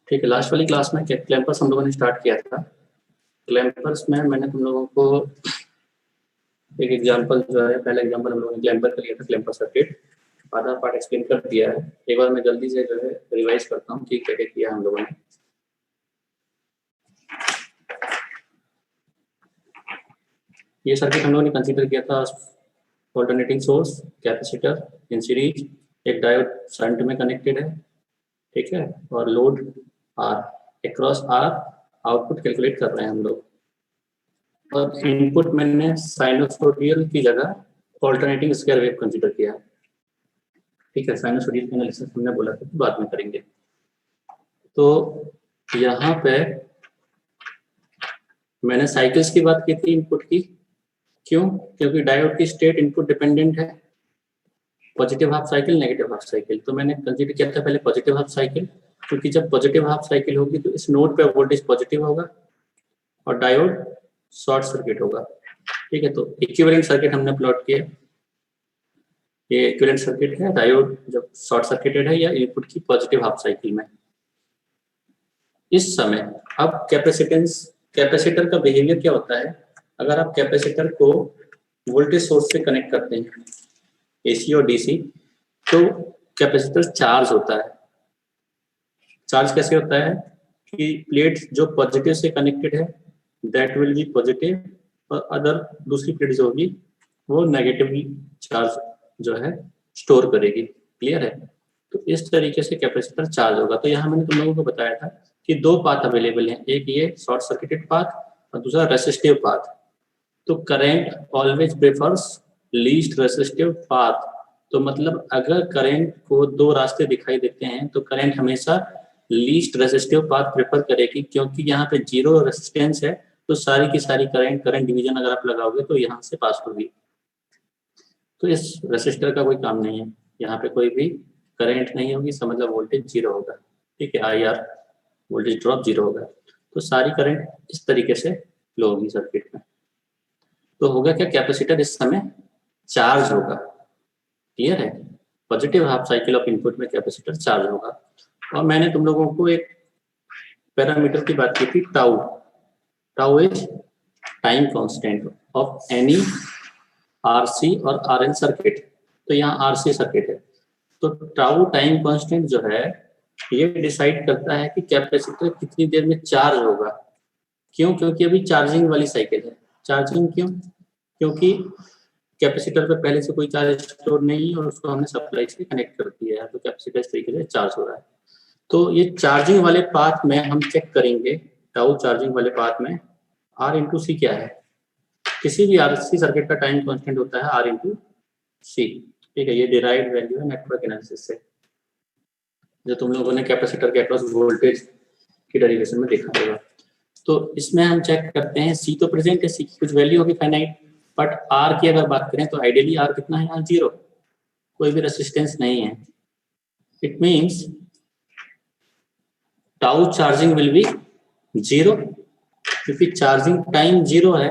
ठीक है, लास्ट वाली क्लास में क्लैंपर्स हम लोगों ने स्टार्ट किया था। क्लैंपर्स में मैंने तुम लोगों को एक एग्जांपल जो है, पहला एग्जांपल हम लोगों ने क्लैंपर का लिया था, क्लैंपर सर्किट। आधा पार्ट एक्सप्लेन कर दिया है। एक बार मैं जल्दी से जो है रिवाइज करता हूँ कि क्या क्या किया हम लोगों ने। ये सर्किट हम लोगों ने कंसीडर किया था alternating source, capacitor in series, एक डायोड शंट में कनेक्टेड है, ठीक है, और load R, across R output calculate कर रहे हैं हम लोग। और इनपुट मैंने साइनोसोडियल की जगह ऑल्टरनेटिंग स्क्वायर वेव कंसीडर किया है, ठीक है। साइनोसोडियल एनालिसिस हमने बोला था कि बाद में करेंगे। तो यहाँ पे मैंने साइकिल्स की बात की थी इनपुट की। क्यों? क्योंकि डायोड की स्टेट इनपुट डिपेंडेंट है, positive half cycle, negative half cycle. तो मैंने कंसीडर किया था पहले पॉजिटिव हाफ साइकिल, क्योंकि जब पॉजिटिव हाफ साइकिल होगी तो इस नोड पे वोल्टेज पॉजिटिव होगा और डायोड शॉर्ट सर्किट होगा, ठीक है। तो इक्विवेलेंट सर्किट हमने प्लॉट किया। ये इक्विवेलेंट सर्किट है, डायोड जब शॉर्ट सर्किटेड है या इनपुट की पॉजिटिव हाफ साइकिल में। इस समय अब कैपेसिटर का बिहेवियर क्या होता है? अगर आप कैपेसिटर को वोल्टेज सोर्स से कनेक्ट करते हैं, एसी और डीसी, तो कैपेसिटर चार्ज होता है। चार्ज कैसे होता है कि प्लेट जो पॉजिटिव से कनेक्टेड है दैट विल बी पॉजिटिव, और अदर दूसरी प्लेट जो होगी वो नेगेटिवली चार्ज जो है स्टोर करेगी। क्लियर है? तो इस तरीके से कैपेसिटर चार्ज होगा। तो यहाँ मैंने तुम लोगों को बताया था कि दो पाथ अवेलेबल हैं, एक ये शॉर्ट सर्किटेड पाथ और दूसरा रेसिस्टिव पाथ। तो current always prefers least resistive path. तो मतलब अगर करंट को दो रास्ते दिखाई देते हैं तो करंट हमेशा लीस्ट रेसिस्टिव पाथ प्रेफर करेगी, क्योंकि यहाँ पे जीरो रेसिस्टेंस है तो सारी की सारी करंट डिवीजन अगर आप लगाओगे तो यहाँ से पास होगी। तो इस रेसिस्टर का कोई काम नहीं है, यहाँ पे कोई भी करंट नहीं होगी, इसका मतलब वोल्टेज जीरो होगा, ठीक है। IR वोल्टेज ड्रॉप जीरो होगा। तो सारी करंट इस तरीके से फ्लो होगी सर्किट में। तो होगा क्या, कैपेसिटर इस समय चार्ज होगा। क्लियर है? Positive half cycle of input में कैपेसिटर चार्ज होगा। और मैंने तुम लोगों को एक पैरामीटर की बात की थी, tau. Tau is time constant of any RC और RL सर्किट। तो यहाँ RC सर्किट है, तो टाउ टाइम कांस्टेंट जो है ये डिसाइड करता है कि कैपेसिटर कितनी देर में चार्ज होगा। क्यों? क्योंकि अभी चार्जिंग वाली साइकिल है। चार्जिंग क्यों? क्योंकि कैपेसिटर पे पहले से कोई चार्ज स्टोर नहीं है और उसको हमने सप्लाई से कनेक्ट कर दिया है, तो कैपेसिटर इस तरीके से चार्ज हो रहा है। तो ये चार्जिंग वाले पाथ में हम चेक करेंगे, टाउ चार्जिंग वाले पाथ में R इंटू सी क्या है। किसी भी RC सर्किट का टाइम कांस्टेंट होता है R इंटू सी, ठीक है। ये डिराइव्ड वैल्यू है नेटवर्क एनालिसिस से, जो तुम लोगों ने कैपेसिटर के अक्रॉस वोल्टेज की डेरिवेशन में देखा होगा। तो इसमें हम चेक करते हैं, सी तो प्रेजेंट है, सी की कुछ वैल्यू होगी फाइनाइट, बट आर की अगर बात करें तो आइडियली आर कितना है यहाँ? जीरो, कोई भी रेसिस्टेंस नहीं है। It means tau charging will be zero, क्योंकि चार्जिंग टाइम जीरो है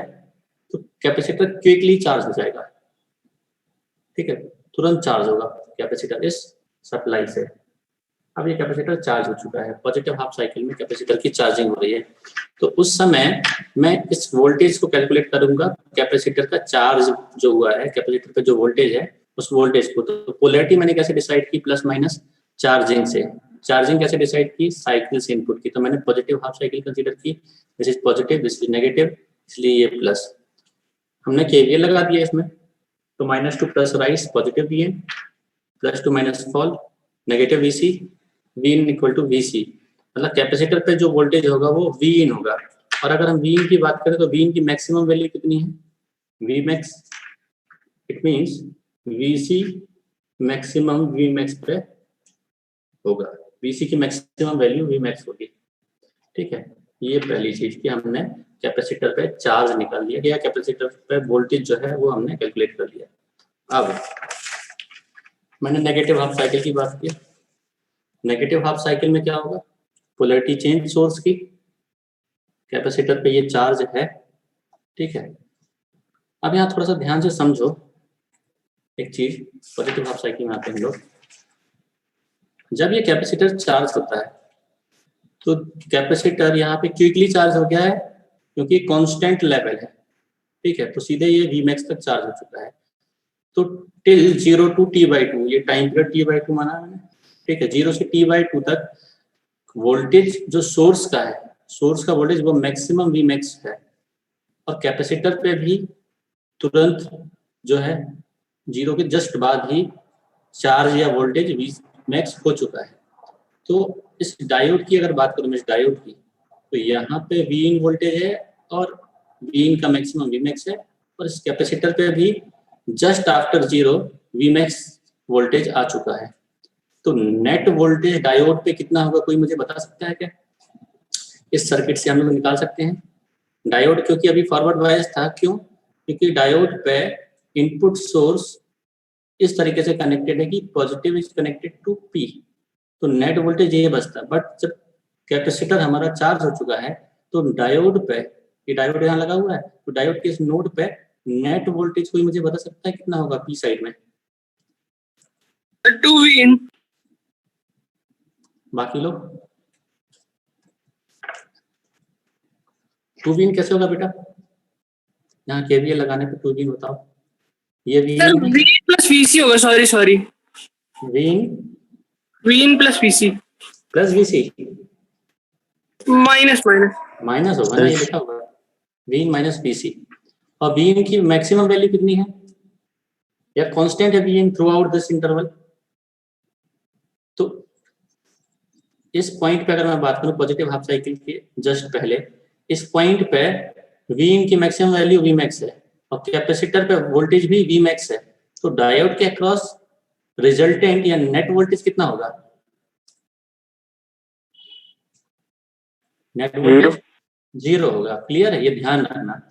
तो कैपेसिटर क्विकली चार्ज हो जाएगा, ठीक है, तुरंत चार्ज होगा कैपेसिटर इस सप्लाई से। अब ये कैपेसिटर चार्ज हो चुका है, पॉजिटिव हाफ साइकिल में कैपेसिटर की चार्जिंग हो रही है। तो उस समय मैं इस वोल्टेज को कैलकुलेट करूंगा, कैपेसिटर का चार्ज जो हुआ है, कैपेसिटर का जो वोल्टेज है उस वोल्टेज को। तो पोलैरिटी मैंने कैसे डिसाइड की? प्लस माइनस चार्जिंग से। चार्जिंग कैसे डिसाइड की? साइकिल से इनपुट की। तो मैंने पॉजिटिव हाफ साइकिल कंसीडर की, this is positive, this is negative, इसलिए ये प्लस। हमने KVL लगा दिया इसमें, तो minus to plus rise positive VN, plus to minus fall negative VC, Vin equal to VC। मतलब कैपेसिटर पे जो वोल्टेज होगा वो Vin होगा। और अगर हम Vin की बात करें तो Vin की मैक्सिमम वैल्यू कितनी है? Vmax। It means VC maximum Vmax पे होगा, VC की मैक्सिमम वैल्यू Vmax होगी, ठीक है। ये पहली चीज कि हमने कैपेसिटर पे चार्ज निकाल लिया गया, कैपेसिटर पे वोल्टेज जो है वो हमने कैलकुलेट कर लिया। अब मैंने नेगेटिव हाफ साइकिल की बात की। नेगेटिव हाफ साइकिल में क्या होगा? पोलैरिटी चेंज सोर्स की, कैपेसिटर पे ये चार्ज है, ठीक है। अब यहाँ थोड़ा सा ध्यान से समझो एक चीज, पॉजिटिव हाफ साइकिल में आते हैं हम लोग। जब ये कैपेसिटर चार्ज होता है तो कैपेसिटर यहाँ पे क्विकली चार्ज हो गया है क्योंकि कांस्टेंट लेवल है, ठीक है, तो सीधे ये Vmax तक चार्ज हो चुका है। तो टिल 0 to t/2, ये टाइम पीरियड t/2 माना मैंने, ठीक है, 0 से t/2 तक वोल्टेज जो सोर्स का है, सोर्स का वोल्टेज वो मैक्सिमम Vmax है, और कैपेसिटर पे भी तुरंत जो है 0 के जस्ट बाद ही चार्ज या वोल्टेज Vmax हो चुका है। तो इस डायोड की अगर बात करूं, इस डायोड की, तो यहाँ पे Vin वोल्टेज है और Vin का मैक्सिमम Vmax है, और इस कैपेसिटर पे भी जस्ट आफ्टर 0 Vmax वोल्टेज आ चुका है। तो नेट वोल्टेज डायोड पे कितना होगा, कोई मुझे बता सकता है क्या? इस सर्किट से हम लोग निकाल सकते हैं। डायोड क्योंकि अभी फॉरवर्ड बायस था, क्यों? क्योंकि डायोड पे इनपुट सोर्स इस तरीके से कनेक्टेड है कि positive is connected to P, तो नेट वोल्टेज ये बचता है। बट जब कैपेसिटर हमारा चार्ज हो चुका है तो डायोड पे, ये डायोड यहाँ लगा हुआ है, तो डायोड के इस नोड पे नेट वोल्टेज कोई मुझे बता सकता है कितना होगा पी साइड में? 2Vin। बाकी लोग 2Vin कैसे होगा बेटा? यहाँ केवीएल लगाने पे 2Vin बताओ। ये sir Vin Vin plus VC होगा, sorry Vin Vin plus VC plus VC minus minus होगा ना, ये लिखा होगा Vin माइनस VC। और Vin की मैक्सिमम वैल्यू कितनी है, या कांस्टेंट है Vin through out this interval? तो इस पॉइंट पे अगर मैं बात करूं पॉजिटिव हाफ साइकिल के जस्ट पहले, इस पॉइंट पे Vin की मैक्सिमम वैल्यू Vmax है और कैपेसिटर पे वोल्टेज भी Vmax है, तो डायोड के अक्रॉस रिजल्टेंट या नेट वोल्टेज कितना होगा? नेट वोल्टेज 0 होगा। क्लियर है? ये ध्यान रखना।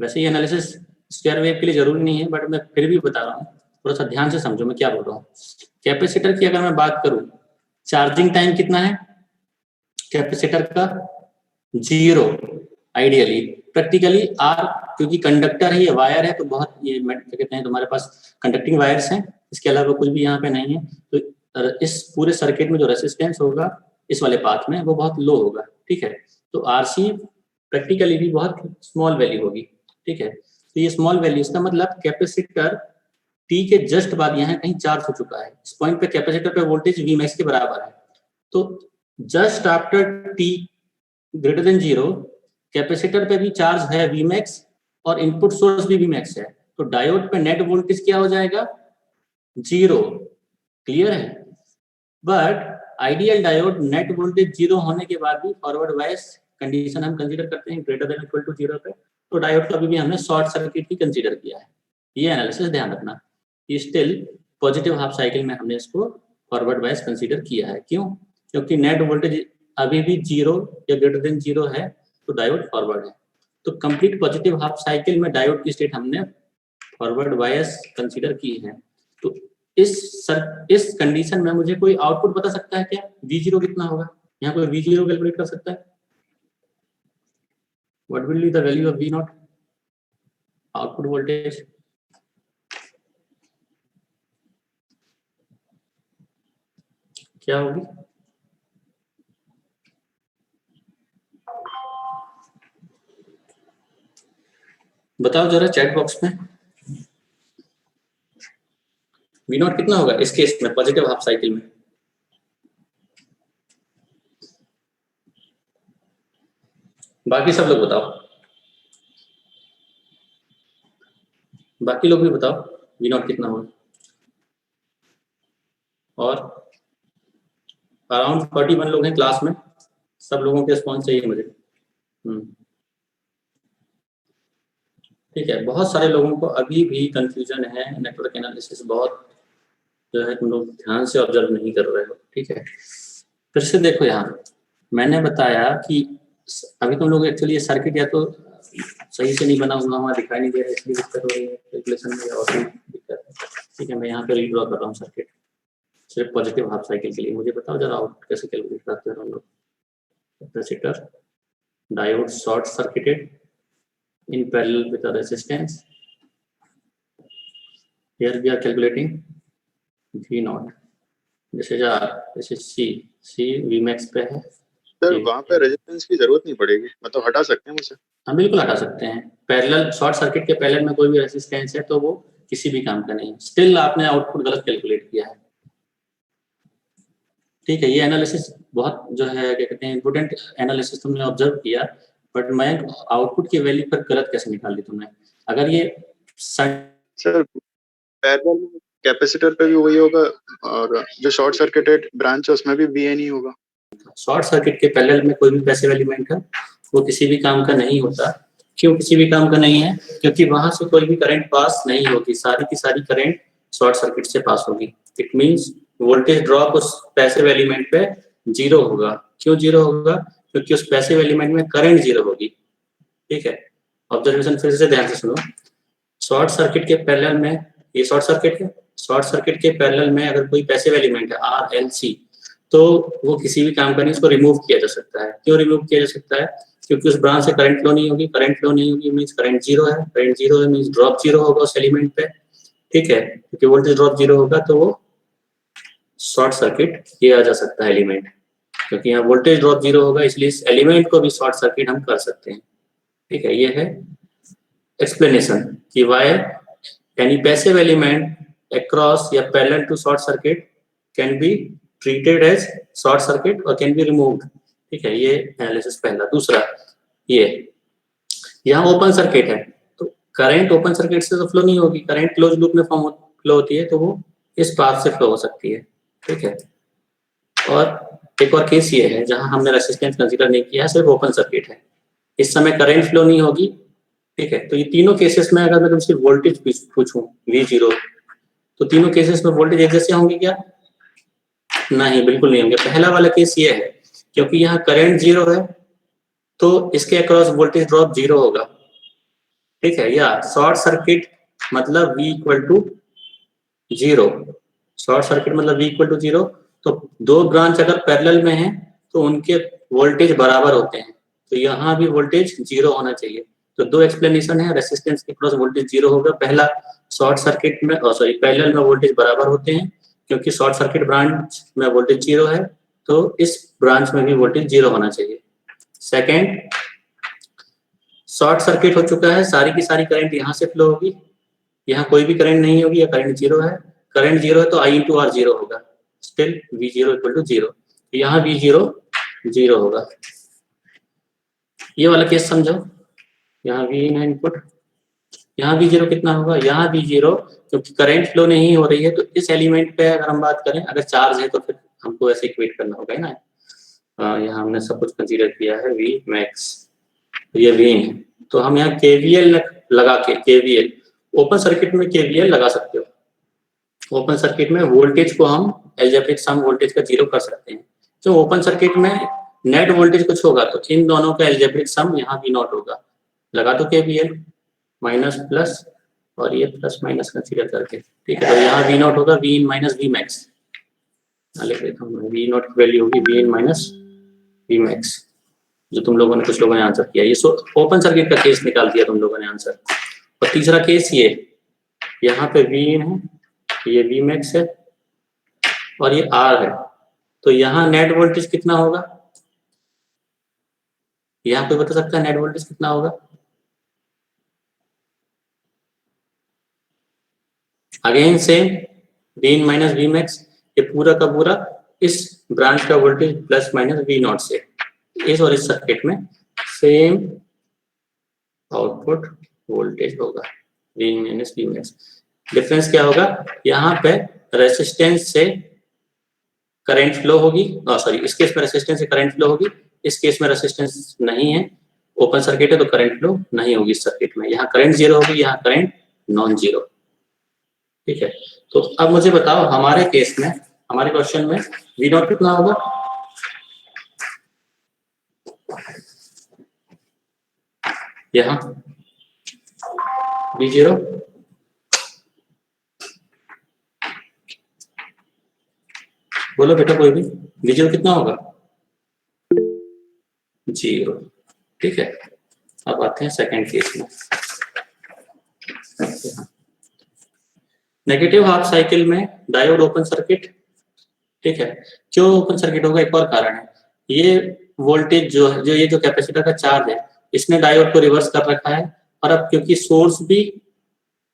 वैसे ये एनालिसिस स्क्वायर वेव के लिए जरूरी नहीं है, बट मैं फिर भी बता रहा हूँ, थोड़ा सा ध्यान से समझो मैं क्या बोल रहा हूँ। कैपेसिटर की अगर मैं बात करूँ, चार्जिंग टाइम कितना है कैपेसिटर का? 0 आइडियली। प्रैक्टिकली आर, क्योंकि कंडक्टर है, ये वायर है, तो बहुत ये क्या कहते हैं, तुम्हारे पास कंडक्टिंग वायर्स हैं, इसके अलावा कुछ भी यहाँ पे नहीं है, तो इस पूरे सर्किट में जो रेसिस्टेंस होगा इस वाले पाथ में वो बहुत लो होगा, ठीक है। तो आरसी प्रैक्टिकली भी बहुत स्मॉल वैल्यू होगी, ठीक है। तो ये स्मॉल वैल्यू, इसका मतलब कैपेसिटर टी के जस्ट बाद यहाँ कहीं चार्ज हो चुका है। इस पॉइंट पे कैपेसिटर पे वोल्टेज Vmax के बराबर है, तो just after T greater than 0 capacitor पे भी चार्ज है Vmax और इनपुट सोर्स भी Vmax है, तो डायोड पे नेट वोल्टेज क्या हो जाएगा? 0। क्लियर है? But ideal diode net voltage 0 होने के बाद भी फॉरवर्ड बायस कंडीशन हम कंसीडर करते हैं ग्रेटर देन इक्वल टू 0 पे, तो डायोड का भी हमने शॉर्ट सर्किट ही कंसीडर किया है। ये एनालिसिस ध्यान रखना। स्टिल पॉजिटिव हाफ साइकिल में हमने इसको फॉरवर्ड बायस कंसीडर किया है। क्यों? क्योंकि नेट वोल्टेज अभी भी 0 या ग्रेटर देन 0 है, तो डायोड फॉरवर्ड है। तो कंप्लीट पॉजिटिव हाफ साइकिल में डायोड की स्टेट हमने फॉरवर्ड बायस कंसीडर की है। तो इस कंडीशन में मुझे कोई आउटपुट बता सकता है क्या? V0 कितना होगा? यहाँ कोई V0 कैलकुलेट कर सकता है? What will be the value of V0 output voltage? क्या होगी? बताओ जरा चैट बॉक्स में। V0 कितना होगा इस केस में, पॉजिटिव हाफ साइकिल में? बाकी सब लोग बताओ, बाकी लोग भी बताओ V0 कितना होगा। और अराउंड 41 लोग हैं क्लास में, सब लोगों के रिस्पॉन्स चाहिए मुझे। ठीक है, बहुत सारे लोगों को अभी भी कंफ्यूजन है, नेटवर्क एनालिसिस बहुत जो है तुम लोग ध्यान से ऑब्जर्व नहीं कर रहे हो, ठीक है। फिर से देखो, यहाँ मैंने बताया कि अभी तुम लोग एक्चुअली ये सर्किट या तो सही से नहीं बना हुआ, वहाँ दिखाई नहीं दे रहा है, इसलिए दिक्कत हो रही है कैलकुलेशन में, और भी दिक्कत है, ठीक है। मैं यहाँ पे रीड्रॉ कर रहा हूँ सर्किट सिर्फ पॉजिटिव हाफ साइकिल के लिए। मुझे बताओ जरा आउट कैसे कैलकुलेट करते हो हम लोग। Capacitor, diode short circuited in parallel with the resistance. Here we are calculating V0. This is R, this is C Vmax पे है, सर ये- वहाँ पे रेजिस्टेंस की जरूरत नहीं पड़ेगी, मतलब हटा सकते हैं उसे। हम बिल्कुल हटा सकते हैं। पैरेलल शॉर्ट सर्किट के पैरेलल में कोई भी रेजिस्टेंस है तो वो किसी भी काम का नहीं है। स्टिल आपने आउटपुट गलत कैलकुलेट किया है। ठीक है, ये एनालिसिस बहुत जो है क्या कहते हैं इम्पोर्टेंट एनालिसिस तुमने ऑब्जर्व किया, बट मैं आउटपुट की वैल्यू पर गलत कैसे निकाल दी तुमने? अगर ये सर पैरेलल में कैपेसिटर पे भी वही होगा, और जो शॉर्ट सर्किटेड ब्रांच है उसमें भी VN ही होगा। शॉर्ट सर्किट के पैरेलल में कोई भी पैसिव एलिमेंट है वो किसी भी काम का नहीं होता। क्यों किसी भी काम का नहीं है? क्योंकि वहां से कोई भी करंट पास नहीं होगी, सारी की सारी करंट शॉर्ट सर्किट से पास होगी। इट मींस वोल्टेज ड्रॉप उस पैसिव एलिमेंट पे जीरो होगा। क्यों जीरो होगा? क्योंकि उस पैसिव एलिमेंट में करंट जीरो होगी। ठीक है, ऑब्जर्वेशन फिर से ध्यान से सुनो। शॉर्ट सर्किट के पैरेलल में, ये शॉर्ट सर्किट है, शॉर्ट सर्किट के पैरेलल में अगर कोई पैसिव एलिमेंट है RLC, तो वो किसी भी काम का नहीं, इसको रिमूव किया जा सकता है। क्यों रिमूव किया जा सकता है? क्योंकि उस ब्रांच से करंट फ्लो नहीं होगी। करंट फ्लो नहीं होगी मींस करंट जीरो है, करंट जीरो है मींस ड्रॉप जीरो होगा उस एलिमेंट पे। ठीक है, क्योंकि वोल्टेज ड्रॉप जीरो होगा तो वो शॉर्ट सर्किट किया जा सकता है एलिमेंट। क्योंकि यहाँ वोल्टेज ड्रॉप जीरो होगा इसलिए इस एलिमेंट को भी शॉर्ट सर्किट हम कर सकते हैं। ठीक है, ये है एक्सप्लेनेशन कि why any passive element across या parallel to short circuit can be treated as short circuit or can be removed। ठीक है, ये एनालिसिस पहला। दूसरा, ये यहाँ ओपन सर्किट है तो करंट ओपन सर्किट से तो फ्लो नहीं होगी, करंट क्लोज लूप में फ्लो होती है तो वो इस पाथ से फ्लो हो सकती है। ठीक है, और एक और केस ये है जहां हमने रेसिस्टेंस कंसीडर नहीं किया, सिर्फ ओपन सर्किट है, इस समय करंट फ्लो नहीं होगी। ठीक है, तो ये तीनों केसेस में अगर मैं तुमसे वोल्टेज पूछूं V0, तो तीनों केसेस में वोल्टेज एक जैसे होंगे क्या? नहीं, बिल्कुल नहीं होंगे। पहला वाला केस ये है क्योंकि यहाँ करंट जीरो है तो इसके अक्रॉस वोल्टेज ड्रॉप जीरो होगा। ठीक है, या शॉर्ट सर्किट मतलब V equal to zero, short circuit मतलब V इक्वल टू जीरो। तो दो ब्रांच अगर पैरेलल में है तो उनके वोल्टेज बराबर होते हैं, तो यहाँ भी वोल्टेज जीरो होना चाहिए। तो दो एक्सप्लेनेशन है, रेसिस्टेंस के क्रॉस वोल्टेज जीरो होगा। पहला, शॉर्ट सर्किट में पैरेलल में वोल्टेज बराबर होते हैं क्योंकि शॉर्ट सर्किट ब्रांच में वोल्टेज जीरो है तो इस ब्रांच में भी वोल्टेज जीरो होना चाहिए। सेकेंड, शॉर्ट सर्किट हो चुका है, सारी की सारी करंट यहाँ से फ्लो होगी, यहाँ कोई भी करंट नहीं होगी या करंट जीरो है। करंट जीरो है तो I इंटू R जीरो होगा, still V0 equal to zero. यहाँ V0 जीरो होगा। ये वाला केस समझो, यहाँ V है इनपुट, यहाँ V0 कितना होगा? यहाँ V0 क्योंकि करंट फ्लो नहीं हो रही है तो इस एलिमेंट पे अगर हम बात करें, अगर चार्ज है तो फिर हमको ऐसे इक्वेट करना होगा ना। यहाँ हमने सब कुछ कंसीडर किया है V मैक्स, ये V है, तो हम यहाँ KVL लगा के, KVL ओपन सर्किट में KVL लगा सकते हो। ओपन सर्किट में वोल्टेज को हम एल्जेब्रिक सम वोल्टेज का जीरो कर सकते हैं। तो ओपन सर्किट में नेट वोल्टेज कुछ होगा तो इन दोनों का एल्जेब्रिक सम यहाँ V नॉट होगा। लगा दो KVL, माइनस प्लस और ये प्लस माइनस कंसीडर करके। ठीक है, तो यहाँ V नॉट होगा V इन माइनस V मैक्स। लिख देता हूँ, V नॉट की वैल्यू होगी V इन माइनस V मैक्स, जो तुम लोगों ने, कुछ लोगों ने आंसर किया। ये ओपन सर्किट का केस निकाल दिया तुम लोगों ने आंसर। और तीसरा केस ये, यहाँ पे V इन है, ये V मैक्स है और ये R है, तो यहाँ नेट वोल्टेज कितना होगा? यहाँ कोई बता सकता है नेट वोल्टेज कितना होगा? अगेन सेम V इन माइनस V मैक्स, ये पूरा का पूरा इस ब्रांच का voltage plus minus V not से। इस और इस सर्किट में सेम आउटपुट वोल्टेज होगा V इन माइनस V मैक्स। डिफरेंस क्या होगा? यहाँ पे रेसिस्टेंस से करंट फ्लो होगी, सॉरी इस केस में रेसिस्टेंस से करंट फ्लो होगी, इस केस में रेसिस्टेंस नहीं है, ओपन सर्किट है तो करंट फ्लो नहीं होगी इस सर्किट में। यहाँ करंट जीरो होगी, यहाँ करंट नॉन जीरो। ठीक है, तो अब मुझे बताओ हमारे केस में, हमारे क्वेश्चन में V नॉट कितना होगा? यहाँ V0 बोलो बेटा कोई भी, V0 कितना होगा? जीरो। ठीक है, अब आते हैं सेकंड केस में। नेगेटिव हाफ साइकिल में डायोड ओपन सर्किट। ठीक है, क्यों ओपन सर्किट होगा? एक और कारण है, ये वोल्टेज जो ये जो कैपेसिटर का चार्ज है इसने डायोड को रिवर्स कर रखा है, और अब क्योंकि सोर्स भी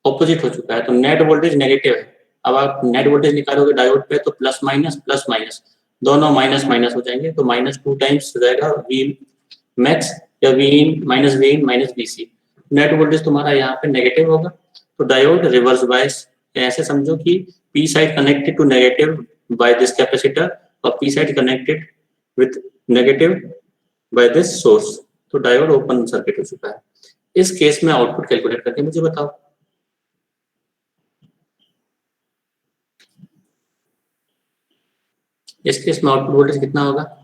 ऑपोजिट हो चुका है तो नेट वोल्टेज नेगेटिव है। अब आप नेट वोल्टेज निकालोगे डायोड पे तो प्लस माइनस दोनों माइनस माइनस हो जाएंगे, तो -2 टाइम्स हो जाएगा वी मैक्स या V in minus V C. Net voltage तुम्हारा यहाँ पे नेगेटिव होगा, तो डायोड रिवर्स बायस। ऐसे समझो कि P side connected to negative by this capacitor और P side connected with negative by this source, तो डायोड ओपन सर्किट हो चुका है। इस केस में आउटपुट कैलकुलेट करके मुझे बताओ। इस केस में आउटपुट वोल्टेज कितना होगा?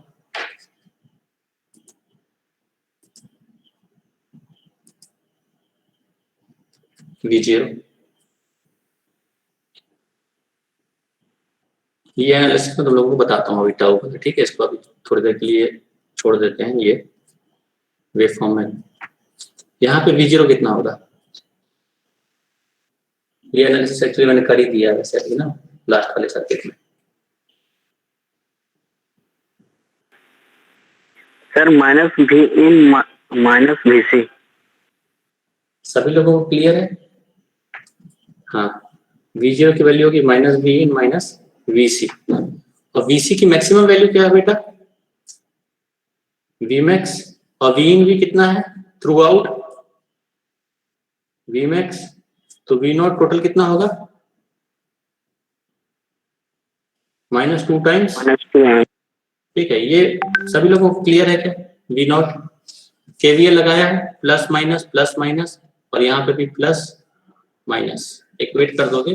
V0। ये एनालिसिस में तुम लोगों को बताता हूँ अभी टाउ का, ठीक है। इसको अभी थोड़ी देर के लिए छोड़ देते हैं। ये वेव फॉर्म में यहाँ पे V0 कितना होगा? ये एनालिसिस एक्चुअली मैंने कर ही दिया वैसे अभी ना लास्ट वाले सर्किट में। Sir -V in -VC। सभी लोगों को क्लियर है? हाँ, V0 की वैल्यू होगी -V in -VC, और VC की मैक्सिमम वैल्यू क्या है बेटा? Vmax, और V in भी कितना है थ्रू आउट? Vmax, तो V0 टोटल कितना होगा? -2 टाइम्स। ठीक है, ये सभी लोगों को क्लियर है क्या? V0 KVL लगाया है, प्लस माइनस, और यहाँ पे भी प्लस माइनस, इक्वेट कर दोगे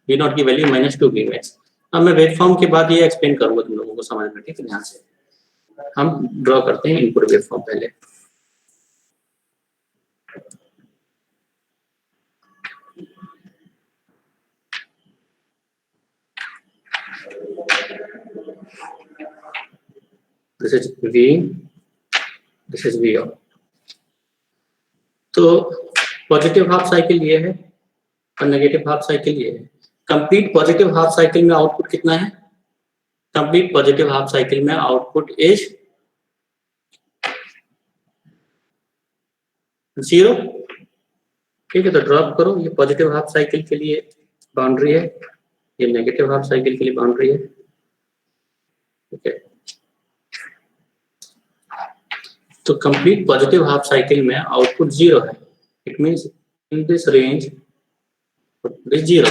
V0 की वैल्यू -2 Vmax। अब मैं वेव फॉर्म के बाद ये एक्सप्लेन करूंगा तुम लोगों को समझ में, ठीक है। ध्यान से हम ड्रॉ करते हैं इनपुट वेव फॉर्म पहले। This is V, this is V out. तो पॉजिटिव हाफ साइकिल ये है और नेगेटिव हाफ साइकिल ये है। कंप्लीट पॉजिटिव हाफ साइकिल में आउटपुट कितना है? कंप्लीट पॉजिटिव हाफ साइकिल में आउटपुट इज 0। ठीक है, तो ड्रॉप करो। ये पॉजिटिव हाफ साइकिल के लिए बाउंड्री है, ये नेगेटिव हाफ साइकिल के लिए बाउंड्री है, ठीक है। तो कंप्लीट पॉजिटिव हाफ साइकिल में आउटपुट 0 है। It means in this range is 0।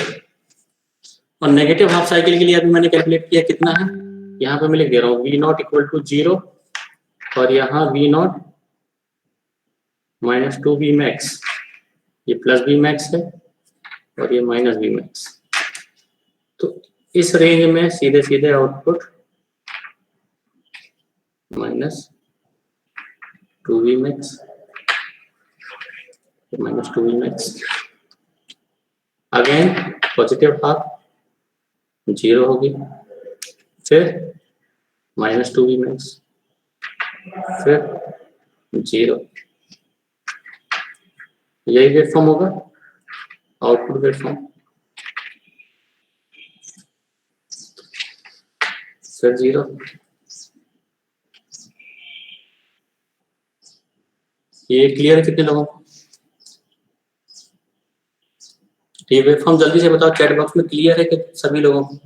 और नेगेटिव हाफ साइकिल के लिए अभी मैंने कैलकुलेट किया कितना है, यहाँ पे मैं लिख दे रहा हूँ V0 = 0, और यहाँ V0 -2 Vmax, ये प्लस Vmax है और ये माइनस Vmax। तो इस रेंज में सीधे सीधे output -2 Vmax, -2 Vmax। Again positive half 0 होगी, फिर -2 Vmax, फिर 0। यही वेव फॉर्म होगा आउटपुट वेव फॉर्म, फिर 0। ये क्लियर है कितने लोगों को? ये वेव फॉर्म जल्दी से बताओ चैट बॉक्स में, क्लियर है कि सभी लोगों को?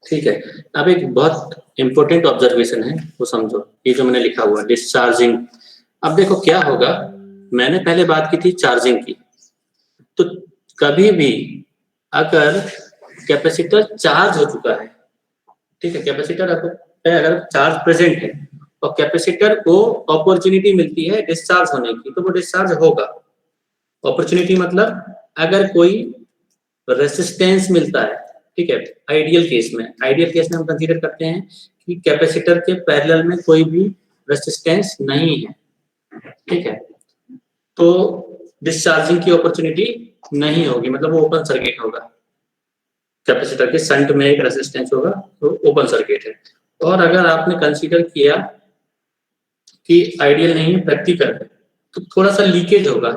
ठीक है। अब एक बहुत इंपॉर्टेंट ऑब्जर्वेशन है, वो समझो। ये जो मैंने लिखा हुआ डिस्चार्जिंग। अब देखो क्या होगा, मैंने पहले बात की थी चार्जिंग की। तो कभी भी अगर कैपेसिटर चार्ज हो चुका है, ठीक है, कैपेसिटर अगर चार्ज प्रेजेंट है और कैपेसिटर को अपॉर्चुनिटी मिलती है डिस्चार्ज होने की, तो वो डिस्चार्ज होगा। अपॉर्चुनिटी मतलब अगर कोई रेसिस्टेंस मिलता है, ठीक है। आइडियल केस में हम कंसीडर करते हैं कि कैपेसिटर के पैरेलल में कोई भी रेसिस्टेंस नहीं है, ठीक है, तो डिस्चार्जिंग की अपॉर्चुनिटी नहीं होगी, मतलब वो ओपन सर्किट होगा। कैपेसिटर के शंट में एक रेसिस्टेंस होगा तो ओपन सर्किट है। और अगर आपने कंसीडर किया कि आइडियल नहीं है, प्रैक्टिकल है, तो थोड़ा सा लीकेज होगा,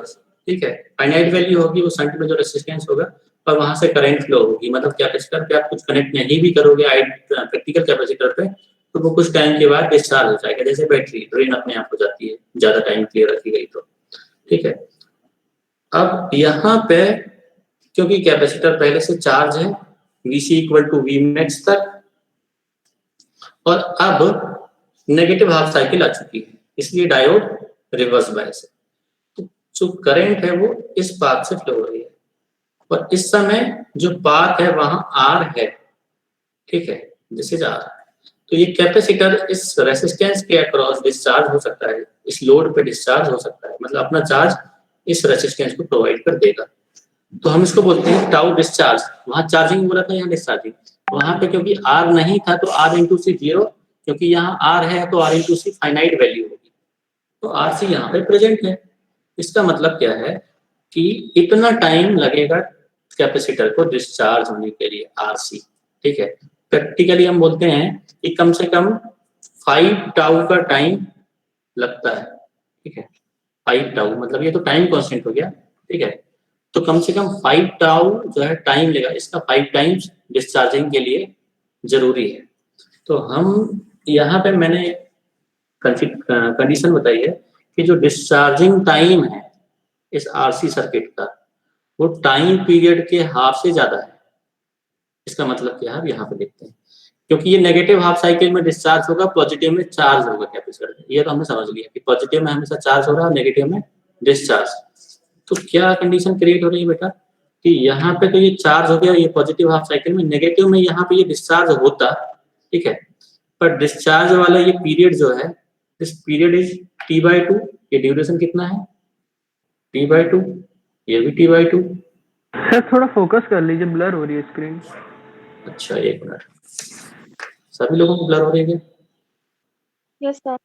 ठीक है। फाइनाइट वैल्यू होगी वो शंट में जो रेसिस्टेंस होगा, और वहां से करंट फ्लो होगी, मतलब कैपेसिटर पे आप कुछ कनेक्ट नहीं भी करोगे प्रैक्टिकल कैपेसिटर पे तो वो कुछ टाइम के बाद डिस्चार्ज हो जाएगा, जैसे बैटरी ड्रेन अपने आप हो जाती है ज्यादा टाइम के लिए रखी गई तो। ठीक है, अब यहाँ पे क्योंकि कैपेसिटर पहले से चार्ज है Vc equal to V max तक, और अब नेगेटिव हाफ साइकिल आ चुकी है, इसलिए डायोड रिवर्स बायस है, तो जो करंट है वो इस पाथ से फ्लो हो रही है, और इस समय जो पाथ है वहां आर है। ठीक है, दिस इज आर। तो ये कैपेसिटर इस रेसिस्टेंस के अक्रॉस डिस्चार्ज हो सकता है, इस लोड पे डिस्चार्ज हो सकता है, मतलब अपना चार्ज इस रेसिस्टेंस को प्रोवाइड कर देगा। तो हम इसको बोलते हैं टाउ डिस्चार्ज। वहां चार्जिंग बोला था, यहाँ डिस्चार्जिंग। वहां पे क्योंकि आर नहीं था तो आर इंटू सी 0, क्योंकि यहाँ आर है तो R into C finite value होगी, तो आर सी यहाँ पे प्रेजेंट है। इसका मतलब क्या है कि इतना टाइम लगेगा कैपेसिटर को डिस्चार्ज होने के लिए, आर सी। ठीक है, प्रैक्टिकली हम बोलते हैं कि कम से कम 5 टाउ का टाइम लगता है। ठीक है, 5 टाउ मतलब ये तो टाइम कांस्टेंट हो गया। ठीक है, तो कम से कम 5 टाउ जो है टाइम लेगा, इसका 5 टाइम्स डिस्चार्जिंग के लिए जरूरी है। तो हम यहाँ पे मैंने कंडीशन बताई है कि जो डिस्चार्जिंग टाइम है इस आरसी सर्किट का वो टाइम पीरियड के हाफ से ज्यादा है। इसका मतलब क्या है, अब यहाँ पे देखते हैं, क्योंकि ये नेगेटिव हाफ साइकिल में डिस्चार्ज होगा, पॉजिटिव में चार्ज होगा कैपेसिटर में। ये तो हमने समझ लिया कि पॉजिटिव में हमेशा चार्ज हो रहा है, नेगेटिव में डिस्चार्ज। तो क्या कंडीशन क्रिएट हो रही है बेटा कि यहाँ पे तो ये चार्ज हो गया, ये पॉजिटिव हाफ साइकिल में, नेगेटिव में यहाँ पे ये डिस्चार्ज होता। ठीक है, पर डिस्चार्ज वाला ये पीरियड जो है, दिस पीरियड इज t/2। ये ड्यूरेशन कितना है, t/2, ये भी t/2। सर थोड़ा फोकस कर लीजिए, ब्लर हो रही है स्क्रीन। अच्छा, एक मिनट, सभी लोगों को ब्लर हो रही है? Yes sir.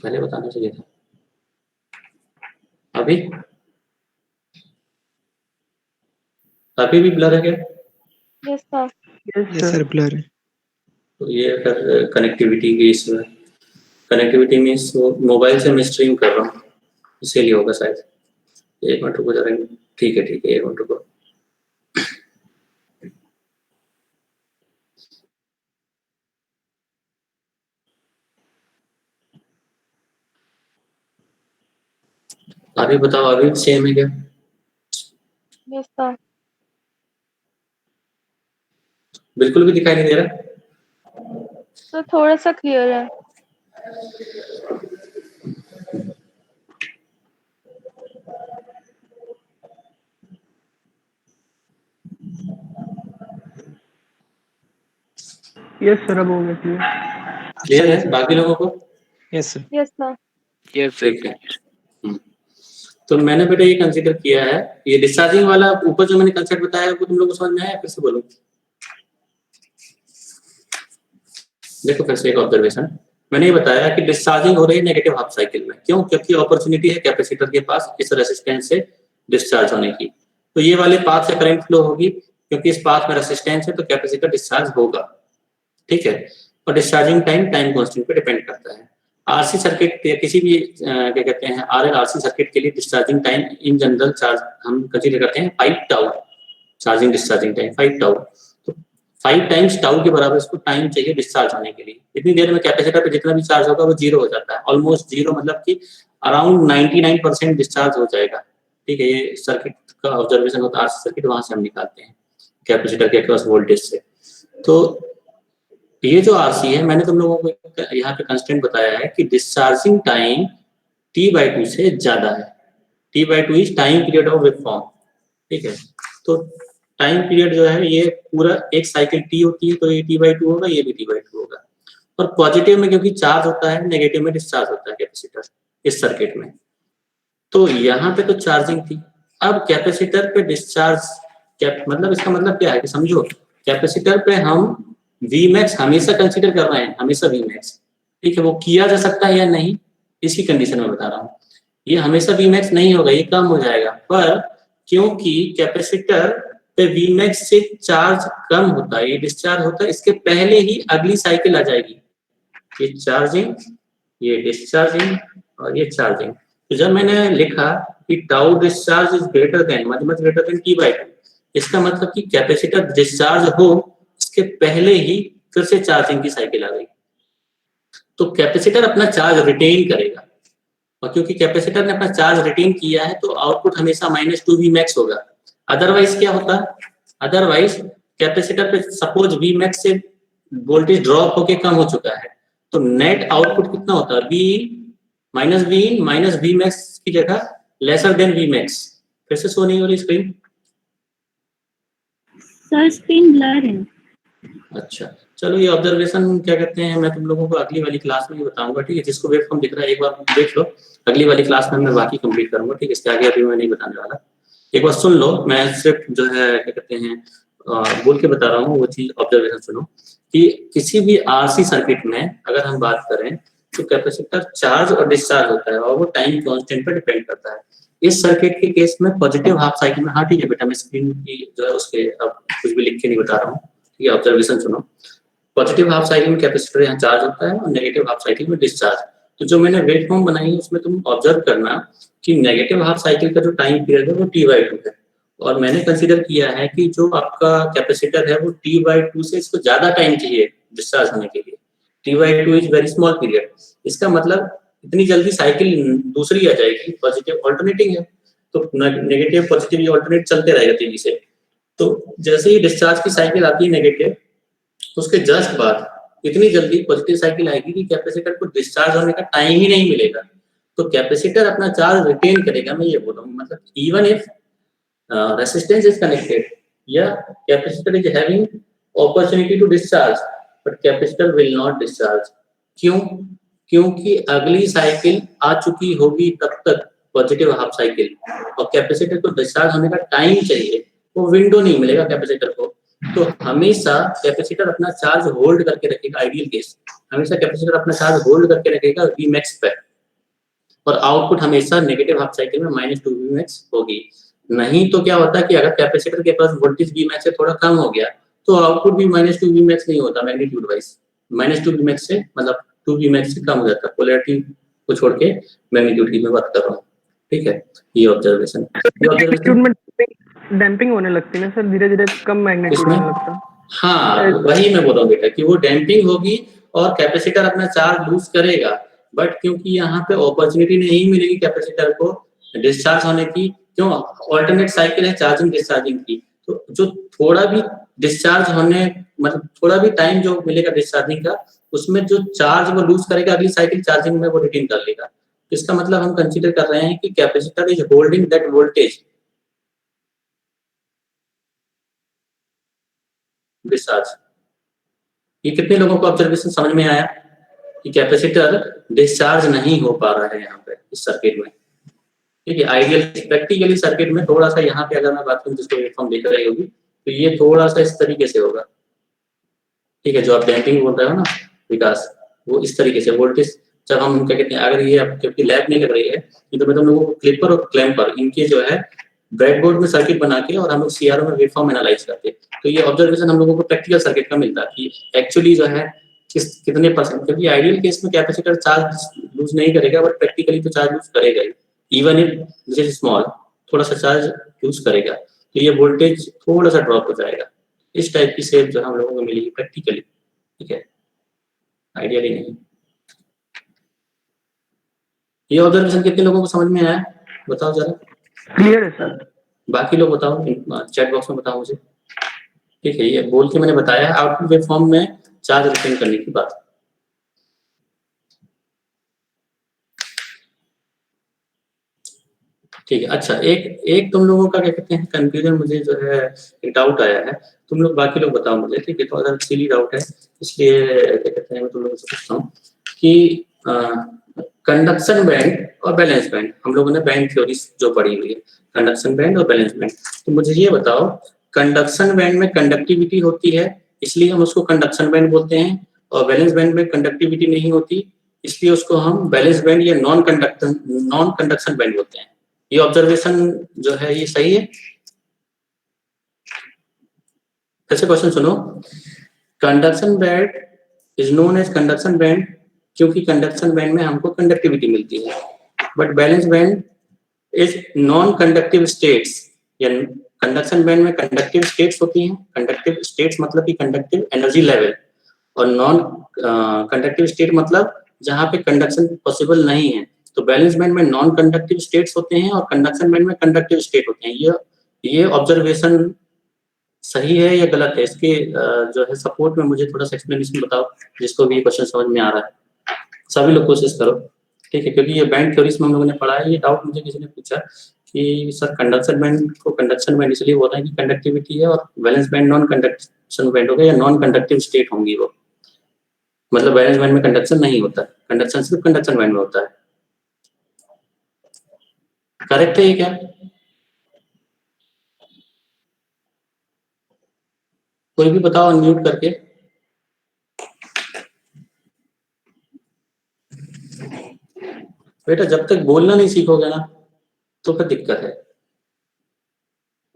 पहले बताना चाहिए था। अभी अभी भी ब्लर है क्या? Yes sir. Yes sir, blur है। तो ये अगर कनेक्टिविटी की इसमें कनेक्टिविटी मीन्स मोबाइल से मैं स्ट्रीम कर रहा हूँ, इसीलिए होगा शायद। एक मिनट रुको जरा, ठीक है एक मिनट रुको। अभी बताओ, अभी सेम है क्या? Yes sir. बिल्कुल भी दिखाई नहीं दे रहा? तो थोड़ा सा क्लियर है। यस सर, अब हो गया क्लियर। क्लियर है बाकी लोगों को? Yes sir. Yes sir. ठीक है। तो मैंने बेटा ये कंसीडर किया है, ये डिस्चार्जिंग वाला ऊपर जो मैंने कंसेप्ट बताया वो तुम लोगों को समझ में आया? फिर से बोलूं, देखो फिर से एक ऑब्जर्वेशन। मैंने ये बताया कि डिस्चार्जिंग हो रही है नेगेटिव हाफ साइकिल में, क्यों? क्योंकि अपॉर्चुनिटी है कैपेसिटर के पास इस रेसिस्टेंस से डिस्चार्ज होने की। तो ये वाले पाथ से करंट फ्लो होगी, क्योंकि इस पाथ में रेसिस्टेंस है तो कैपेसिटर डिस्चार्ज होगा। ठीक है, और डिस्चार्जिंग टाइम कांस्टेंट पे डिपेंड करता है। आरसी सर्किट किसी भी क्या कहते हैं आरएल आरसी सर्किट के लिए discharging time in general charge हम कंसीडर करते हैं 5 tau. Charging discharging time 5 tau, तो 5 टाइम्स टाउ के बराबर इसको टाइम चाहिए डिस्चार्ज होने के लिए। इतनी देर में कैपेसिटर पे जितना भी चार्ज होगा वो 0 हो जाता है, ऑलमोस्ट 0, मतलब कि अराउंड 99% डिस्चार्ज हो जाएगा। ठीक है, ये सर्किट का ऑब्जर्वेशन होता है आरसी सर्किट, वहां से हम निकालते हैं कैपेसिटर के अक्रॉस वोल्टेज से। तो ये जो आरसी है, मैंने तुम लोगों को यहाँ पे कंस्टेंट बताया है कि डिस्चार्जिंग टाइम t/2 से ज्यादा है। t/2 is time period of waveform. ठीक है, तो टाइम पीरियड जो है ये पूरा एक साइकिल t होती है, तो ये t/2 होगा, ये भी t/2 होगा। और पॉजिटिव में क्योंकि चार्ज होता है, नेगेटिव में डिस्चार्ज होता है कैपेसिटर इस सर्किट में। तो यहाँ पे तो चार्जिंग थी, अब कैपेसिटर पे डिस्चार्ज मतलब इसका मतलब क्या है कि समझो कैपेसिटर पे हम Vmax हमेशा कंसीडर कर रहे हैं, हमेशा Vmax। ठीक है, वो किया जा सकता है या नहीं, इसी कंडीशन में बता रहा हूँ। ये हमेशा Vmax नहीं होगा, ये कम हो जाएगा, पर क्योंकि कैपेसिटर पे Vmax से चार्ज कम होता है, ये डिस्चार्ज होता है, इसके पहले ही अगली साइकिल आ जाएगी। ये चार्जिंग, ये डिस्चार्जिंग और ये चार्जिंग। तो जब मैंने लिखा कि tau discharge is greater than much greater than T/2, इसका मतलब कि कैपेसिटर डिस्चार्ज हो इसके पहले ही फिर से चार्जिंग की साइकिल आ गई, तो कैपेसिटर अपना चार्ज रिटेन करेगा, और क्योंकि कैपेसिटर ने अपना चार्ज रिटेन किया है तो आउटपुट हमेशा -2Vmax होगा। अदरवाइज क्या होता, अदरवाइज कैपेसिटर पे सपोज Vmax से वोल्टेज ड्रॉप होके कम हो चुका है, तो नेट आउटपुट कितना होता है, Vin माइनस Vmax की जगह लेसर देन Vmax। फिर से शो नहीं हो रही स्क्रीन? सर स्क्रीन ब्लर है। अच्छा चलो, ये ऑब्जर्वेशन क्या कहते हैं मैं तुम लोगों को अगली वाली क्लास में ही बताऊंगा, ठीक है। जिसको वेव फॉर्म दिख रहा है एक बार देख लो, अगली वाली क्लास में मैं बाकी कंप्लीट करूंगा, ठीक है। इसके आगे अभी मैं नहीं बताने वाला, एक बार सुन लो, मैं सिर्फ जो है क्या कहते हैं बोल के बता रहा हूँ, वो चीज ऑब्जर्वेशन सुनो कि किसी भी RC सर्किट में अगर हम बात करें तो कैपेसिटर चार्ज और डिस्चार्ज होता है और वो टाइम कांस्टेंट पर डिपेंड करता है। इस सर्किट के केस में पॉजिटिव हाफ साइकिल में, हाँ ठीक है बेटा, मैं स्क्रीन की जो है उसके अब कुछ भी लिख के नहीं बता रहा हूँ, ठीक है। ऑब्जर्वेशन सुनो, पॉजिटिव हाफ साइकिल में कैपेसिटर यहाँ चार्ज होता है और नेगेटिव हाफ साइकिल में डिस्चार्ज। तो जो मैंने वेव फॉर्म बनाई है उसमें तुम ऑब्जर्व करना कि नेगेटिव हाफ साइकिल का जो टाइम पीरियड है वो T/2 है, और मैंने कंसीडर किया है कि जो आपका कैपेसिटर है वो T/2 से इसको ज्यादा टाइम चाहिए डिस्चार्ज होने के लिए। T/2 is very small period, इसका मतलब इतनी जल्दी साइकिल दूसरी आ जाएगी, पॉजिटिव ऑल्टरनेटिंग है, तो नेगेटिव पॉजिटिव ये ऑल्टरनेट चलते रहेगा तेजी से। तो जैसे ही डिस्चार्ज की साइकिल आती है नेगेटिव, उसके जस्ट बाद इतनी जल्दी पॉजिटिव साइकिल आएगी कि कैपेसिटर को डिस्चार्ज होने का टाइम ही नहीं मिलेगा, तो कैपेसिटर अपना चार्ज रिटेन करेगा। मैं ये बोल रहा हूँ, मतलब even if resistance is connected या capacitor is having opportunity to discharge, but capacitor will not discharge. क्यों? क्योंकि अगली साइकिल आ चुकी होगी तब तक पॉजिटिव हाफ साइकिल, और कैपेसिटर को डिस्चार्ज होने का टाइम चाहिए, वो विंडो नहीं मिलेगा कैपेसिटर को। तो हमेशा कैपेसिटर अपना चार्ज होल्ड करके रखेगा, आइडियल केस हमेशा कैपेसिटर अपना चार्ज होल्ड करके रखेगा Vmax पे, और आउटपुट हमेशा नेगेटिव हाफ साइकिल में -2Vmax होगी। नहीं तो क्या होता है कि अगर कैपेसिटर के पास वोल्टेज Vmax से थोड़ा कम हो गया तो आउटपुट भी -2Vmax नहीं होता मैग्नीट्यूड वाइज, -2Vmax से मतलब 2Vmax से कम हो जाता है, पोलैरिटी को छोड़ के मैग्नीट्यूड की मैं बात कर रहा हूँ, ठीक है। ये ऑब्जर्वेशन में डैम्पिंग होने लगती है ना सर, धीरे धीरे कम मैग्नीट्यूड होने लगता है। हाँ वही मैं बोल रहा हूँ बेटा कि वो डैम्पिंग होगी और कैपेसिटर अपना चार्ज लूज करेगा, बट क्योंकि यहाँ पे अपॉर्चुनिटी नहीं मिलेगी कैपेसिटर को डिस्चार्ज होने की, क्यों, ऑल्टरनेट साइकिल है चार्जिंग डिस्चार्जिंग की, तो जो थोड़ा भी डिस्चार्ज होने मतलब थोड़ा भी टाइम जो मिलेगा डिस्चार्जिंग का, उसमें जो चार्ज वो लूज करेगा अगली साइकिल चार्जिंग में वो रिटेन कर लेगा। इसका मतलब हम कंसीडर कर रहे हैं कि capacitor is holding that voltage discharge. ये कितने लोगों को ऑब्जर्वेशन समझ में आया कि कैपेसिटर डिस्चार्ज नहीं हो पा रहा है यहाँ पे इस सर्किट में, ठीक है। आइडियल प्रैक्टिकली सर्किट में थोड़ा सा यहाँ पे अगर मैं बात करूँ जिसको वेवफॉर्म देख रही होगी तो ये थोड़ा सा इस तरीके से होगा, ठीक है। जो आप डैम्पिंग बोल रहे हो ना विकास, वो इस तरीके से वोल्टेज जब हम क्या कहते हैं, अगर ये आपकी लैब नहीं लग रही है तो मैं तुम लोगों को क्लिपर और क्लैम्पर इनके जो है ब्रेडबोर्ड में सर्किट बना के और हम लोग CRO में वेवफॉर्म एनालाइज करते हैं, तो ये ऑब्जर्वेशन हम लोगों को प्रैक्टिकल सर्किट का मिलता है कि एक्चुअली जो है कितने परसेंट, क्योंकि आइडियल केस में कैपेसिटर चार्ज लूज नहीं करेगा बट प्रैक्टिकली तो चार्ज लूज करेगा ही, even if this is small, थोड़ा सा चार्ज लूज करेगा, तो ये वोल्टेज थोड़ा सा ड्रॉप हो जाएगा। इस टाइप की शेप जो हम लोगों को मिलेगी प्रैक्टिकली, ठीक है, आइडियली नहीं। ये ऑब्जर्वेशन कितने लोगों को समझ में आया बताओ जरा? क्लियर है सर। बाकी लोग बताओ चैट बॉक्स में बताओ मुझे, ठीक है। ये बोल के मैंने बताया आउटपुट वेव फॉर्म में चार्ज रिटेन करने की बात, ठीक है। अच्छा एक तुम लोगों का क्या कहते हैं कंफ्यूजन, मुझे जो है एक डाउट आया है, तुम लोग बाकी लोग बताओ मुझे, ठीक है। तो अगर सिली डाउट है इसलिए क्या कहते हैं मैं तुम लोगों से पूछता हूँ कि कंडक्शन बैंड और बैलेंस बैंड, हम लोगों ने बैंड थ्योरी जो पढ़ी हुई है, कंडक्शन बैंड और बैलेंस बैंड, तो मुझे ये बताओ कंडक्शन बैंड में कंडक्टिविटी होती है इसलिए हम उसको कंडक्शन बैंड बोलते हैं, और बैलेंस बैंड में कंडक्टिविटी नहीं होती इसलिए उसको हम बैलेंस बैंड या नॉन कंडक्शन बैंड बोलते हैं। ये ऑब्जर्वेशन जो है ये सही है? फिर से क्वेश्चन सुनो, conduction band is known as conduction band क्योंकि कंडक्शन बैंड में हमको कंडक्टिविटी मिलती है, but valence band is non conductive states, या कंडक्शन बैंड में कंडक्टिव स्टेट्स होती हैं। कंडक्टिव स्टेट्स मतलब कि कंडक्टिव एनर्जी लेवल, और नॉन कंडक्टिव स्टेट मतलब जहां पे कंडक्शन पॉसिबल नहीं है। तो बैलेंस बैंड में नॉन कंडक्टिव स्टेट्स होते हैं और कंडक्शन बैंड में कंडक्टिव स्टेट होते हैं। ये ऑब्जर्वेशन सही है या गलत है? इसके जो है सपोर्ट में मुझे थोड़ा सा एक्सप्लेनेशन बताओ, जिसको भी ये क्वेश्चन समझ में आ रहा है। सभी लोग कोशिश करो, ठीक है, क्योंकि ये बैंड थ्योरीज में हम लोगों ने पढ़ा है। ये डाउट मुझे किसी ने पूछा कि सर कंडक्शन बैंड को कंडक्शन बैंड इसलिए बोल रहे हैं कि कंडक्टिविटी है, और balance band non conduction band होगा या नॉन कंडक्टिव स्टेट होंगी वो, मतलब बैलेंस बैंड में कंडक्शन नहीं होता, कंडक्शन सिर्फ कंडक्शन बैंड में होता है। करेक्ट है ये क्या? कोई भी बताओ अनम्यूट करके। बेटा जब तक बोलना नहीं सीखोगे ना तो फिर दिक्कत है।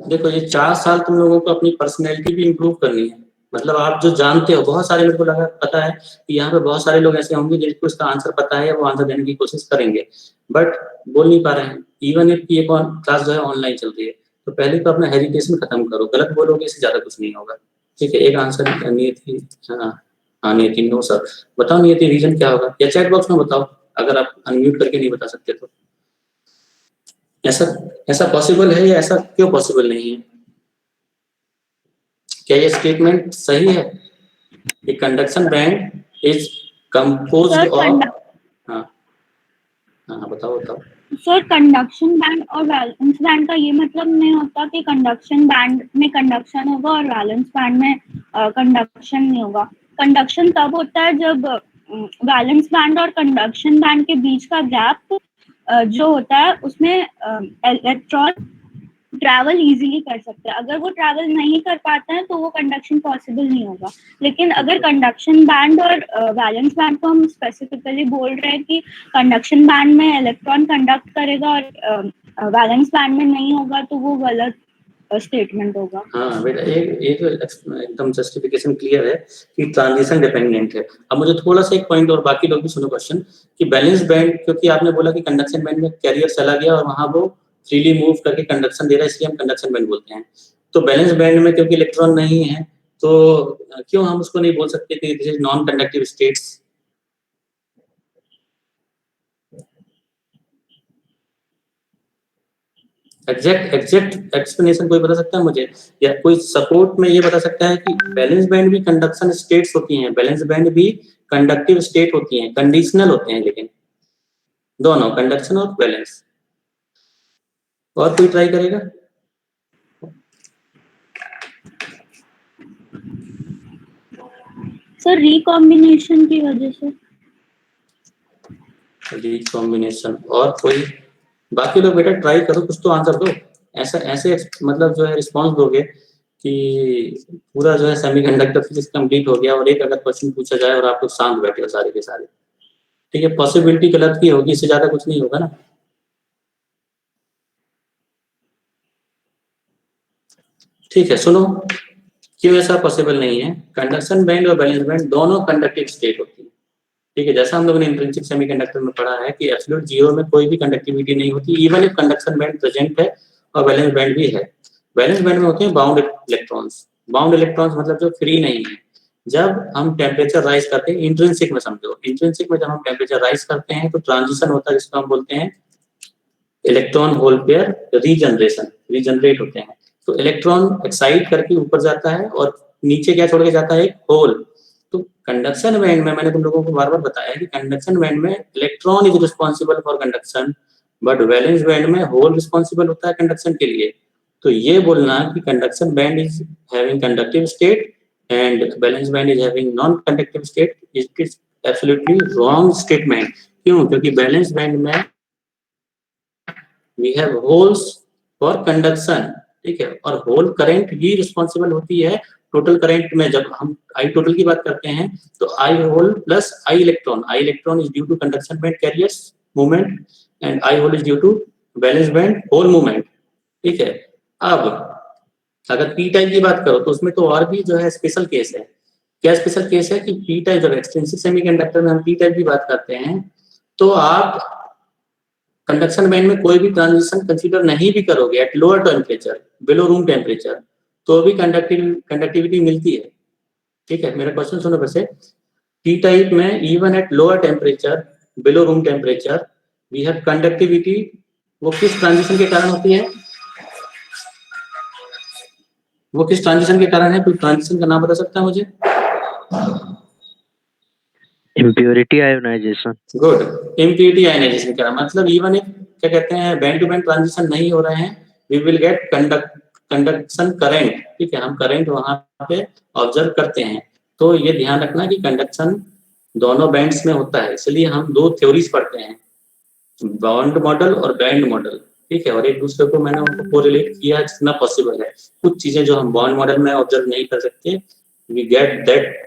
देखो ये 4 साल तुम लोगों को अपनी पर्सनैलिटी भी इम्प्रूव करनी है। मतलब आप जो जानते हो, बहुत सारे मेरे को लगा पता है कि यहाँ पे बहुत सारे लोग ऐसे होंगे जिनको इसका आंसर पता है, वो आंसर देने की कोशिश करेंगे बट बोल नहीं पा रहे हैं। इवन इफ ये क्लास जो है ऑनलाइन चल रही है, तो पहले तो अपना हेजिटेशन खत्म करो। गलत बोलोगे इससे ज्यादा कुछ नहीं होगा, ठीक है। एक आंसर नियति, हाँ नियति, नो सर। बताओ नियति रीजन क्या होगा, या चैट बॉक्स में बताओ अगर आप अनम्यूट करके नहीं बता सकते तो। ऐसा पॉसिबल है या ऐसा क्यों पॉसिबल नहीं है? क्या ये स्टेटमेंट सही है कि conduction band is composed of, हाँ बताओ बताओ। सर कंडक्शन बैंड और वैलेंस बैंड का ये मतलब नहीं होता कि कंडक्शन बैंड में कंडक्शन होगा और वैलेंस बैंड में कंडक्शन नहीं होगा। कंडक्शन तब होता है जब वैलेंस बैंड और कंडक्शन बैंड के बीच का गैप जो होता है उसमें इलेक्ट्रॉन ट्रैवल इजीली कर सकते हैं। अगर वो ट्रैवल नहीं कर पाते हैं तो वो कंडक्शन पॉसिबल नहीं होगा। लेकिन अगर कंडक्शन बैंड और वैलेंस बैंड को हम स्पेसिफिकली बोल रहे हैं कि कंडक्शन बैंड में इलेक्ट्रॉन कंडक्ट करेगा और वैलेंस बैंड में नहीं होगा, तो वो गलत स्टेटमेंट होगा। हाँ बेटा एक एकदम जस्टिफिकेशन क्लियर है कि ट्रांजिशन डिपेंडेंट है। अब मुझे थोड़ा सा एक पॉइंट और, बाकी लोग भी सुनो क्वेश्चन, कि बैलेंस बैंड, क्योंकि आपने बोला कि कंडक्शन बैंड में कैरियर चला गया और वहां वो फ्रीली मूव करके कंडक्शन दे रहा है, इसलिए हम कंडक्शन बैंड बोलते हैं। तो बैलेंस बैंड में क्योंकि इलेक्ट्रॉन नहीं है तो क्यों हम उसको नहीं बोल सकते कि this is non conductive states? Exact explanation कोई बता सकता है मुझे, या कोई सपोर्ट में ये बता सकता है कि बैलेंस बैंड भी कंडक्शन स्टेट्स होती हैं, बैलेंस बैंड भी कंडक्टिव स्टेट होती हैं, कंडीशनल होते हैं लेकिन दोनों, कंडक्शन और बैलेंस। और कोई ट्राई करेगा? सर रिकॉम्बिनेशन की वजह से। रिकॉम्बिनेशन। और कोई? बाकी लोग बेटा ट्राई करो, कुछ तो आंसर दो। ऐसे मतलब जो है रिस्पांस दोगे कि पूरा जो है सेमीकंडक्टर फिजिक्स कंप्लीट हो गया और एक अगर क्वेश्चन पूछा जाए और आप लोग शांत बैठे हो सारे के सारे, ठीक है। पॉसिबिलिटी गलत की होगी, इससे ज्यादा कुछ नहीं होगा ना। ठीक है सुनो, क्यों ऐसा पॉसिबल नहीं है। कंडक्शन बैंड और बैलेंस बैंड दोनों कंडक्टिव स्टेट होती है, ठीक है। जैसा हम लोगों ने इंट्रिंसिक सेमीकंडक्टर में पढ़ा है कि एब्सोल्यूट जीरो में कोई भी कंडक्टिविटी नहीं होती, even if conduction band present है और बैलेंस बैंड भी है। बैलेंस बैंड में होते हैं बाउंड इलेक्ट्रॉन्स। बाउंड इलेक्ट्रॉन्स मतलब जो फ्री नहीं है। जब हम टेम्परेचर राइज करते हैं, इंट्रिंसिक में समझो, इंट्रिंसिक में जब हम टेम्परेचर राइज करते हैं तो ट्रांजिशन होता है जिसको हम बोलते हैं electron hole pair regeneration, regenerate होते हैं। तो इलेक्ट्रॉन एक्साइट करके ऊपर जाता है और नीचे क्या छोड़ के जाता है, एक होल। तो कंडक्शन बैंड में मैंने तुम लोगों को बार बार बताया कि कंडक्शन बैंड में electron is responsible for conduction, but valence band में होल रिस्पॉन्सिबल होता है कंडक्शन के लिए। तो ये बोलना कि conduction band is having conductive state and valence band is having non conductive state, it is absolutely wrong statement. क्यों? क्योंकि बैलेंस बैंड में we have holes for conduction, ठीक है। और होल करंट ही रिस्पॉन्सिबल होती है टोटल करंट में। जब हम आई टोटल की बात करते हैं तो I hole plus I electron is due to conduction band carriers movement and I hole is due to valence band hole movement, ठीक है। अब अगर पी टाइप की बात करो तो उसमें तो और भी जो है स्पेशल केस है। क्या स्पेशल केस है कि पी टाइप, जब एक्सट्रिंसिक सेमीकंडक्टर में हम पी टाइप की बात करते हैं तो आप कंडक्शन बैंड में कोई भी ट्रांजिशन कंसीडर नहीं भी करोगे eight lower temperature, below room temperature, तो भी कंडक्टिविटी मिलती है। ठीक है, मेरा क्वेश्चन सुनो फिर से। पी टाइप में even at lower temperature, below room temperature, we have conductivity. वो किस ट्रांजिशन के कारण होती है? वो किस ट्रांजिशन के कारण है? कोई ट्रांजिशन का नाम बता सकता है मुझे? Impurity ionization. Good, impurity ionization का मतलब इवन इफ क्या कहते हैं बैंड टू बैंड ट्रांजिशन नहीं हो रहे हैं, we will get conduction current. ठीक है, हम करंट वहां पे ऑब्जर्व करते हैं। तो ये ध्यान रखना कि कंडक्शन दोनों बैंड्स में होता है, इसलिए हम दो थ्योरीज पढ़ते हैं, बॉन्ड मॉडल और बैंड मॉडल। ठीक है, और एक दूसरे को मैंने उनको कोरिलेट किया जितना पॉसिबल है। कुछ चीजें जो हम बॉन्ड मॉडल में ऑब्जर्व नहीं कर सकते, we get that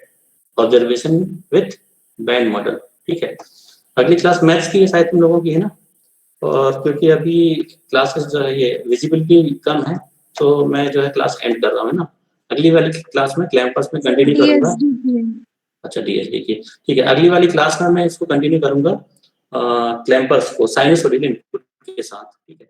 observation with band model. ठीक है, अगली क्लास मैथ्स की शायद तुम लोगों की है ना, और क्योंकि अभी क्लासेस जो है ये विजिबिलिटी कम है तो मैं जो है क्लास एंड कर रहा हूँ ना। अगली वाली क्लास में क्लैंपर्स में कंटिन्यू करूंगा। अच्छा, डीएसडी की, ठीक है। अगली वाली क्लास में मैं इसको कंटिन्यू करूंगा क्लैंपर्स को साइनसॉइडल इनपुट के साथ। ठीक है।